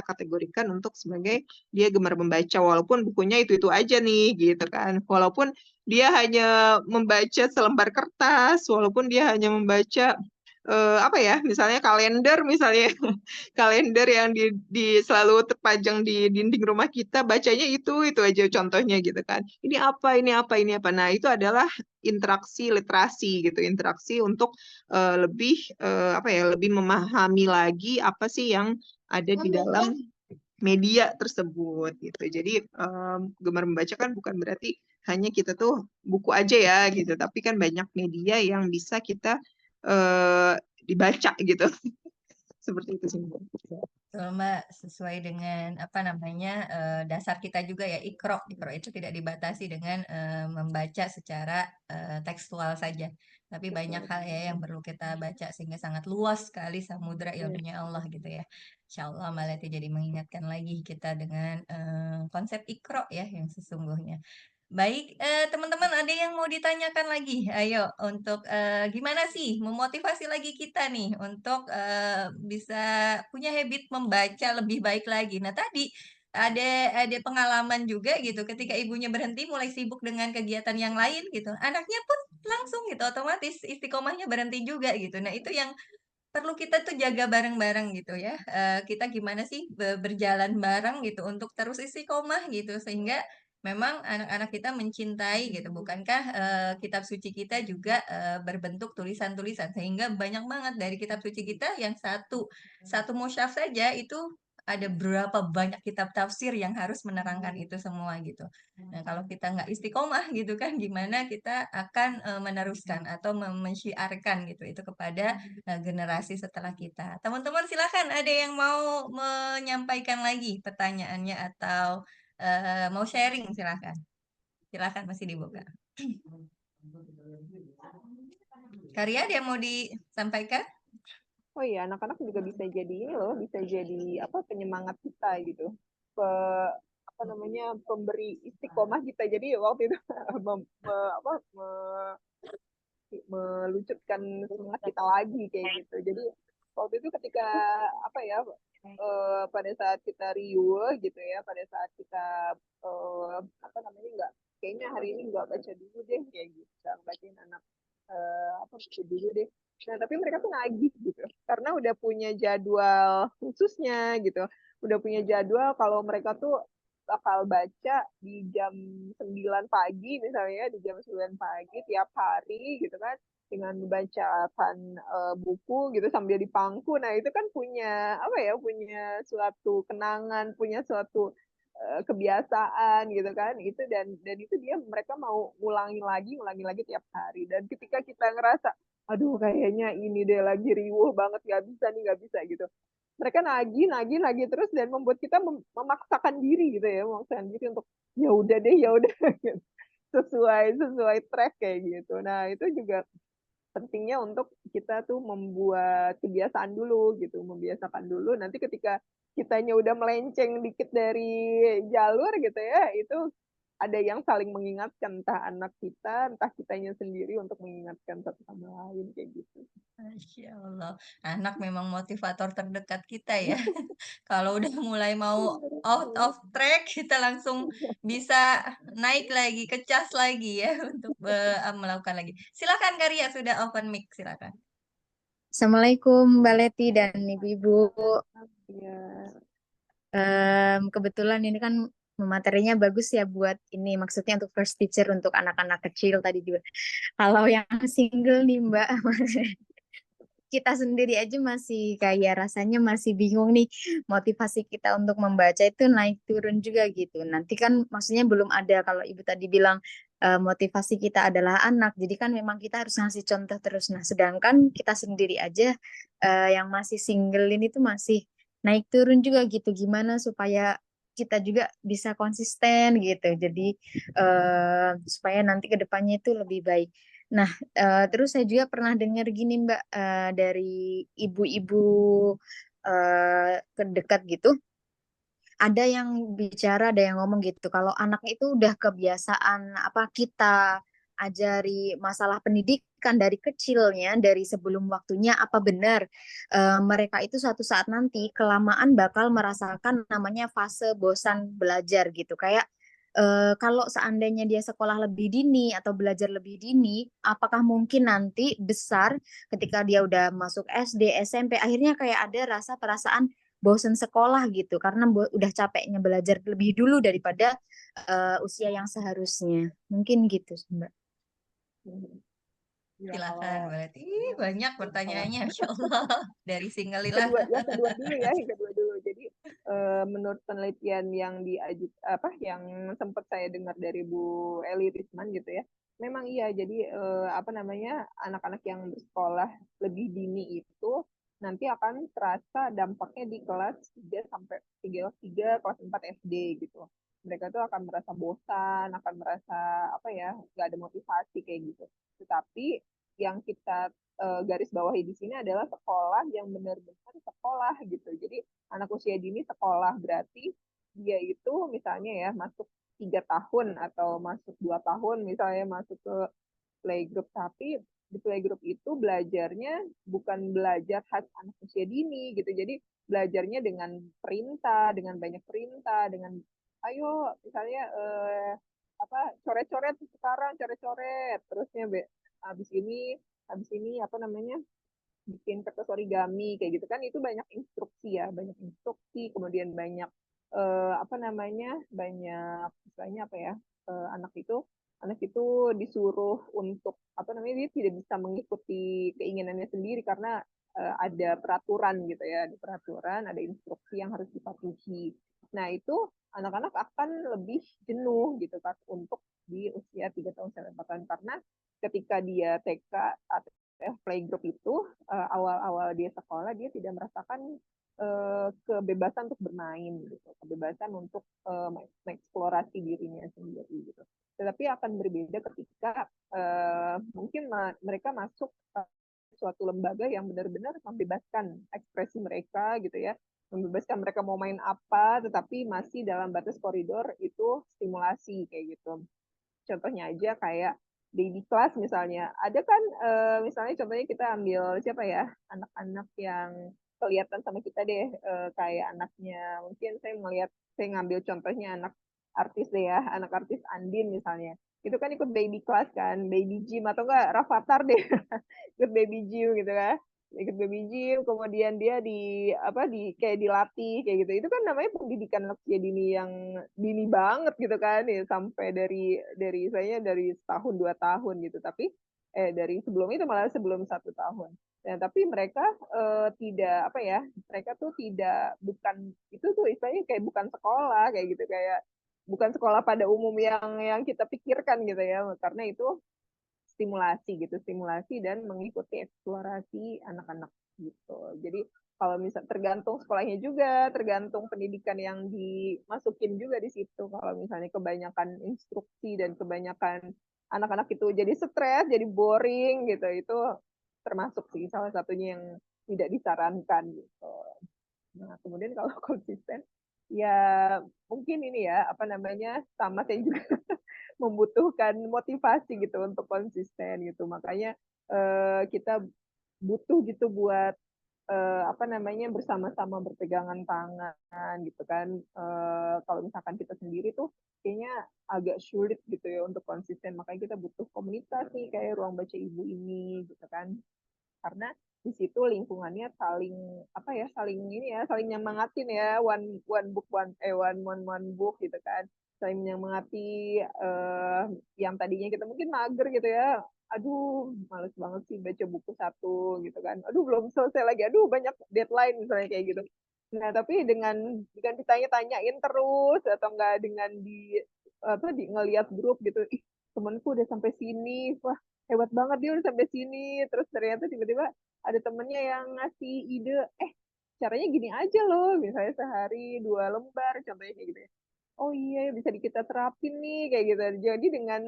kita kategorikan untuk sebagai dia gemar membaca, walaupun bukunya itu-itu aja nih, gitu kan. Walaupun dia hanya membaca selembar kertas, walaupun dia hanya membaca apa ya, misalnya kalender misalnya, kalender yang selalu terpajang di dinding rumah kita, bacanya itu aja contohnya gitu kan. Ini apa, ini apa, ini apa. Nah, itu adalah interaksi literasi gitu, interaksi untuk lebih apa ya, lebih memahami lagi apa sih yang ada di dalam media tersebut gitu. Jadi gemar membaca kan bukan berarti hanya kita tuh buku aja ya gitu, tapi kan banyak media yang bisa kita dibaca gitu. Seperti itu sih, Mbak. Betul, Mbak, sesuai dengan apa namanya dasar kita juga ya ikro. Ikro itu tidak dibatasi dengan membaca secara tekstual saja, tapi banyak hal ya yang perlu kita baca sehingga sangat luas sekali samudra ilmunya Allah gitu ya. Insya Allah Mbak Leti jadi mengingatkan lagi kita dengan konsep ikro ya yang sesungguhnya. Baik, teman-teman ada yang mau ditanyakan lagi? Ayo, untuk gimana sih memotivasi lagi kita nih untuk bisa punya habit membaca lebih baik lagi. Nah, tadi ada pengalaman juga gitu ketika ibunya berhenti mulai sibuk dengan kegiatan yang lain gitu. Anaknya pun langsung gitu otomatis istiqomahnya berhenti juga gitu. Nah, itu yang perlu kita tuh jaga bareng-bareng gitu ya. Kita gimana sih berjalan bareng gitu untuk terus istiqomah gitu sehingga memang anak-anak kita mencintai gitu. Bukankah kitab suci kita juga berbentuk tulisan-tulisan sehingga banyak banget dari kitab suci kita yang satu mushaf saja itu ada berapa banyak kitab tafsir yang harus menerangkan itu semua gitu. Nah, kalau kita nggak istiqomah gitu kan gimana kita akan meneruskan atau mensyiarkan gitu itu kepada generasi setelah kita. Teman-teman silakan ada yang mau menyampaikan lagi pertanyaannya atau mau sharing silakan. Silakan masih dibuka. Karya ada yang mau disampaikan? Oh iya, anak-anak juga bisa jadi ini loh, bisa jadi apa penyemangat kita gitu. Pe, apa namanya pemberi istiqomah kita. Jadi waktu itu melucutkan semangat kita lagi kayak gitu. Jadi waktu itu ketika apa ya pada saat kita riuh gitu ya, pada saat kita apa namanya nggak kayaknya hari ini nggak baca dulu deh kayak gitu, nggak bacain anak apa baca dulu deh. Nah tapi mereka tuh nagih gitu karena udah punya jadwal khususnya gitu, udah punya jadwal kalau mereka tuh bakal baca di jam 9 pagi misalnya, di jam 9 pagi tiap hari gitu kan, dengan membacakan buku gitu sambil di pangku. Nah itu kan punya apa ya, punya suatu kenangan, punya suatu kebiasaan gitu kan, itu dan itu dia mereka mau ngulangi lagi tiap hari. Dan ketika kita ngerasa aduh kayaknya ini deh lagi riuh banget nggak bisa gitu, mereka nagih terus dan membuat kita memaksakan diri gitu ya, memaksakan diri untuk ya udah deh ya udah gitu. sesuai track kayak gitu. Nah itu juga pentingnya untuk kita tuh membuat kebiasaan dulu gitu, membiasakan dulu. Nanti ketika kitanya udah melenceng dikit dari jalur gitu ya, itu ada yang saling mengingatkan, entah anak kita, entah kitanya sendiri untuk mengingatkan satu sama lain kayak gitu. Masya Allah, anak memang motivator terdekat kita ya. Kalau udah mulai mau out of track, kita langsung bisa naik lagi, kecas lagi ya untuk melakukan lagi. Silakan Karya, sudah open mic, silakan. Assalamualaikum Mbak Leti dan Ibu-Ibu. Ya. Kebetulan ini kan materinya bagus ya buat ini, maksudnya untuk first teacher untuk anak-anak kecil tadi juga. Kalau yang single nih Mbak, kita sendiri aja masih kayak rasanya masih bingung nih, motivasi kita untuk membaca itu naik turun juga gitu. Nanti kan maksudnya belum ada, kalau Ibu tadi bilang motivasi kita adalah anak, jadi kan memang kita harus ngasih contoh terus. Nah, sedangkan kita sendiri aja yang masih single ini tuh masih naik turun juga gitu. Gimana supaya kita juga bisa konsisten gitu. Jadi supaya nanti ke depannya itu lebih baik. Nah, terus saya juga pernah dengar gini Mbak, dari ibu-ibu terdekat gitu, ada yang bicara, ada yang ngomong gitu, kalau anak itu udah kebiasaan apa kita ajari masalah pendidikan dari kecilnya, dari sebelum waktunya, apa benar mereka itu suatu saat nanti kelamaan bakal merasakan namanya fase bosan belajar gitu. Kayak kalau seandainya dia sekolah lebih dini atau belajar lebih dini, apakah mungkin nanti besar ketika dia udah masuk SD, SMP, akhirnya kayak ada rasa perasaan bosan sekolah gitu karena udah capeknya belajar lebih dulu daripada usia yang seharusnya. Mungkin gitu, Mbak. Ya Silakan kalau berarti banyak pertanyaannya, Masya Allah. Dari single Lila. kedua dulu ya, yang kedua dulu. Jadi menurut penelitian yang yang sempat saya dengar dari Bu Eli Risman gitu ya, memang iya. Jadi anak-anak yang bersekolah lebih dini itu nanti akan terasa dampaknya di kelas 3 sampai 3 kelas 4 SD gitu. Mereka tuh akan merasa bosan, akan merasa nggak ada motivasi kayak gitu. Tetapi yang kita garis bawahi di sini adalah sekolah yang benar-benar sekolah gitu. Jadi anak usia dini sekolah berarti dia itu misalnya ya masuk 3 tahun atau masuk 2 tahun misalnya masuk ke playgroup, tapi di playgroup itu belajarnya bukan belajar khas anak usia dini gitu. Jadi belajarnya dengan perintah, dengan banyak perintah, dengan ayo misalnya coret-coret sekarang, coret-coret terusnya habis ini bikin kertas origami kayak gitu kan, itu banyak instruksi ya, banyak instruksi, kemudian banyak banyak istilahnya anak itu disuruh untuk dia tidak bisa mengikuti keinginannya sendiri karena ada peraturan gitu ya, ada peraturan, ada instruksi yang harus dipatuhi. Nah itu anak-anak akan lebih jenuh gitu kan untuk di usia 3 tahun sampai 4 tahun, karena ketika dia TK atau playgroup itu awal-awal dia sekolah dia tidak merasakan kebebasan untuk bermain gitu, kebebasan untuk mengeksplorasi dirinya sendiri gitu. Tetapi akan berbeda ketika mungkin mereka masuk suatu lembaga yang benar-benar membebaskan ekspresi mereka gitu ya, membebaskan mereka mau main apa, tetapi masih dalam batas koridor itu stimulasi kayak gitu. Contohnya aja kayak baby class misalnya. Ada kan misalnya contohnya kita ambil siapa ya, anak-anak yang kelihatan sama kita deh, kayak anaknya, mungkin saya ngambil contohnya anak artis deh ya, anak artis Andin misalnya. Itu kan ikut baby class kan, baby gym atau enggak Rafathar deh, ikut baby gym gitu kan, ikut baby gym, kemudian dia di kayak dilatih kayak gitu. Itu kan namanya pendidikan usia dini yang dini banget gitu kan ya, sampai dari setahun 2 tahun gitu. Tapi dari sebelum itu, malah sebelum 1 tahun. Nah, tapi mereka tidak mereka tuh bukan itu tuh istilahnya kayak bukan sekolah kayak gitu, kayak bukan sekolah pada umum yang kita pikirkan gitu ya, karena itu stimulasi dan mengikuti eksplorasi anak-anak gitu. Jadi kalau misal tergantung sekolahnya juga, tergantung pendidikan yang dimasukin juga di situ. Kalau misalnya kebanyakan instruksi dan kebanyakan anak-anak itu jadi stres, jadi boring gitu, itu termasuk sih salah satunya yang tidak disarankan gitu. Nah, kemudian kalau konsisten, ya mungkin ini ya, sama saya juga membutuhkan motivasi gitu untuk konsisten gitu. Makanya kita butuh gitu buat bersama-sama berpegangan tangan gitu kan. Kalau misalkan kita sendiri tuh kayaknya agak sulit gitu ya untuk konsisten. Makanya kita butuh komunitas nih kayak Ruang Baca Ibu ini gitu kan. Karena di situ lingkungannya saling nyemangatin ya, one book one book gitu kan, saling menyemangati. Yang tadinya kita mungkin mager gitu ya, aduh males banget sih baca buku satu gitu kan, aduh belum selesai lagi, aduh banyak deadline misalnya kayak gitu. Nah tapi dengan ditanya-tanyain terus atau enggak dengan ngelihat grup gitu, ih temenku udah sampai sini, wah hebat banget dia udah sampai sini, terus ternyata tiba-tiba ada temennya yang ngasih ide, caranya gini aja loh, misalnya sehari 2 lembar contohnya kayak gitu ya, oh iya bisa kita terapin nih kayak gitu. Jadi dengan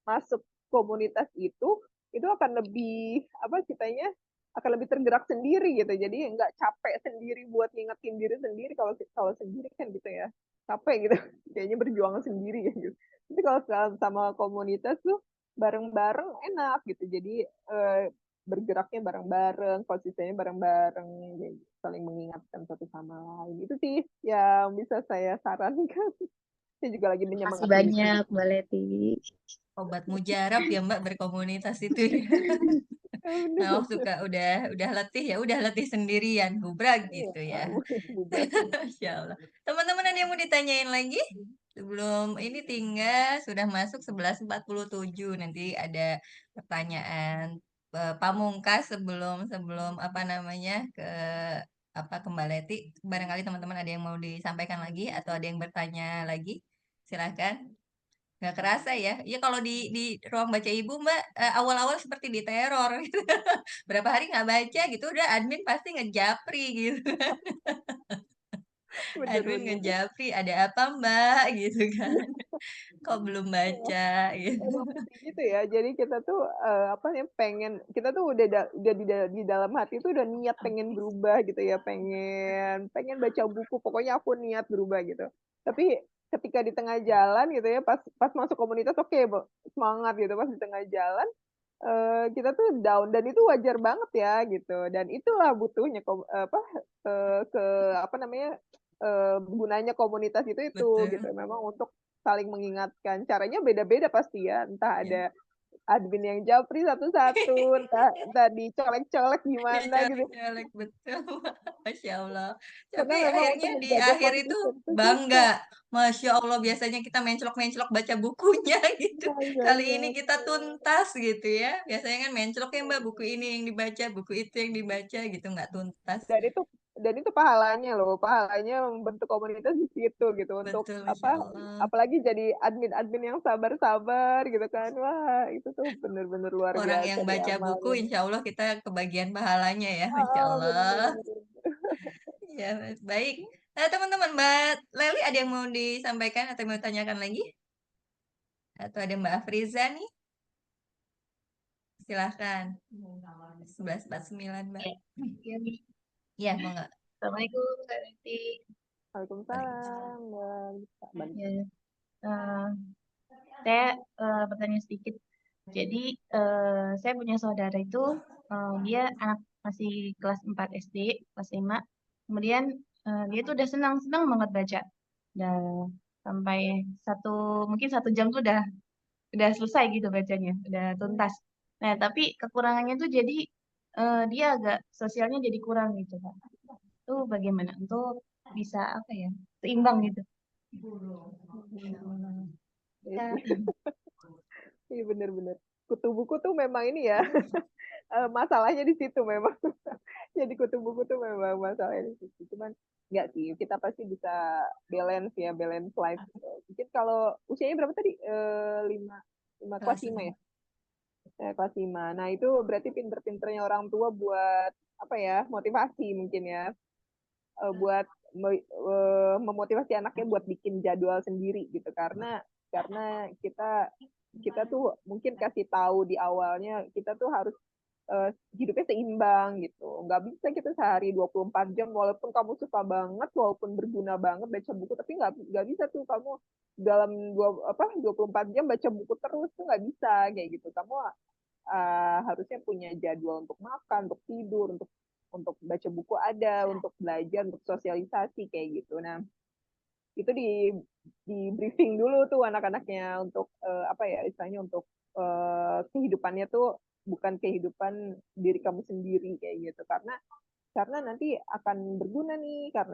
masuk komunitas itu akan lebih kitanya akan lebih tergerak sendiri gitu, jadi nggak capek sendiri buat ngingetin diri sendiri. Kalau kalau sendiri kan gitu ya capek gitu kayaknya berjuang sendiri ya gitu. Tapi kalau sama komunitas tuh bareng-bareng enak gitu. Jadi bergeraknya bareng-bareng, konsistennya bareng-bareng, jadi saling mengingatkan satu sama lain. Itu sih yang bisa saya sarankan. Saya juga lagi Makasih menyemangati banyak, Mbak Leti. Obat mujarab ya Mbak berkomunitas itu ya. Nah, suka udah letih ya, udah letih sendirian, gubrak gitu ya. Bubar. Masya Allah. Teman-teman ada yang mau ditanyain lagi? Sebelum ini tinggal sudah masuk 11.47. Nanti ada pertanyaan pamungkas sebelum apa namanya ke Mbak Leti. Barangkali teman-teman ada yang mau disampaikan lagi atau ada yang bertanya lagi. Silakan. Nggak kerasa ya. Iya kalau di ruang baca ibu Mbak awal-awal seperti diteror gitu. Berapa hari nggak baca gitu udah admin pasti ngejapri gitu. Admin Bener-bener. ngejapri ada apa Mbak gitu kan. Kok belum baca gitu. Emang mesti gitu ya. Jadi kita tuh apa ya kita tuh udah di dalam hati tuh udah niat pengen berubah gitu ya, pengen baca buku. Pokoknya aku niat berubah gitu. Tapi ketika di tengah jalan gitu ya, pas masuk komunitas oke, semangat gitu. Pas di tengah jalan kita tuh down dan itu wajar banget ya gitu. Dan itulah butuhnya ke apa namanya gunanya komunitas itu gitu. Betul. Memang untuk saling mengingatkan. Caranya beda-beda pasti ya. Entah Ya. ada admin yang japri satu-satu, entah dicolek-colek gimana gitu. Dicolek-colek betul. Masya Allah. Karena Tapi memang untuk akhirnya di menjaga akhir itu konsisten itu susah. bangga. Masya Allah biasanya kita menclok-menclok baca bukunya gitu. Kali Makanya. ini kita tuntas gitu ya. Biasanya kan menclok ya Mbak buku ini yang dibaca, buku itu yang dibaca gitu nggak tuntas. Dan itu pahalanya loh, pahalanya membentuk komunitas di situ gitu untuk Betul Masya apa, Allah. apalagi jadi admin-admin yang sabar-sabar gitu kan. Wah, itu tuh bener-bener luar Orang yang biasa baca buku diamalin. insya Allah kita kebagian pahalanya ya. Masya Ah, Allah. bener-bener. Ya baik. Nah teman-teman Mbak Leli ada yang mau disampaikan atau mau ditanyakan lagi? Atau ada Mbak Afriza nih? Silahkan. 11.49 Mbak. Ya, ya, Mi. Iya, mau nggak? Assalamualaikum, Mbak Leti. Waalaikumsalam. Mbak. Ya, eh, saya bertanya sedikit. Jadi, saya punya saudara itu, dia anak masih kelas 4 SD, kelas 5. Kemudian, dia tuh udah senang-senang banget baca. Udah sampai mungkin 1 jam tuh udah selesai gitu bacanya, udah tuntas. Nah, tapi kekurangannya tuh jadi dia agak sosialnya jadi kurang gitu, Pak. Itu bagaimana untuk bisa apa ya, seimbang gitu. Iya Kita, sih. Iya bener-bener. Kutu buku tuh memang ini ya, masalahnya di situ memang. Jadi kutu buku tuh memang masalahnya di situ. Cuman enggak sih, kita pasti bisa balance ya, balance life. Mungkin kalau usianya berapa tadi? 5 kelas Kelas 5 5. ya? Kelas 5. Nah, itu berarti pinter-pinternya orang tua buat apa ya? Motivasi mungkin ya. Buat memotivasi anaknya buat bikin jadwal sendiri gitu karena kita tuh mungkin kasih tahu di awalnya kita tuh harus hidupnya seimbang gitu. Nggak bisa kita sehari 24 jam walaupun kamu suka banget, walaupun berguna banget baca buku, tapi nggak bisa tuh kamu dalam 24 jam baca buku terus tuh nggak bisa kayak gitu. Kamu harusnya punya jadwal untuk makan, untuk tidur, untuk baca buku ada, untuk belajar, untuk sosialisasi kayak gitu. Nah, itu di briefing dulu tuh anak-anaknya untuk apa ya istilahnya untuk kehidupannya tuh bukan kehidupan diri kamu sendiri kayak gitu karena nanti akan berguna nih karena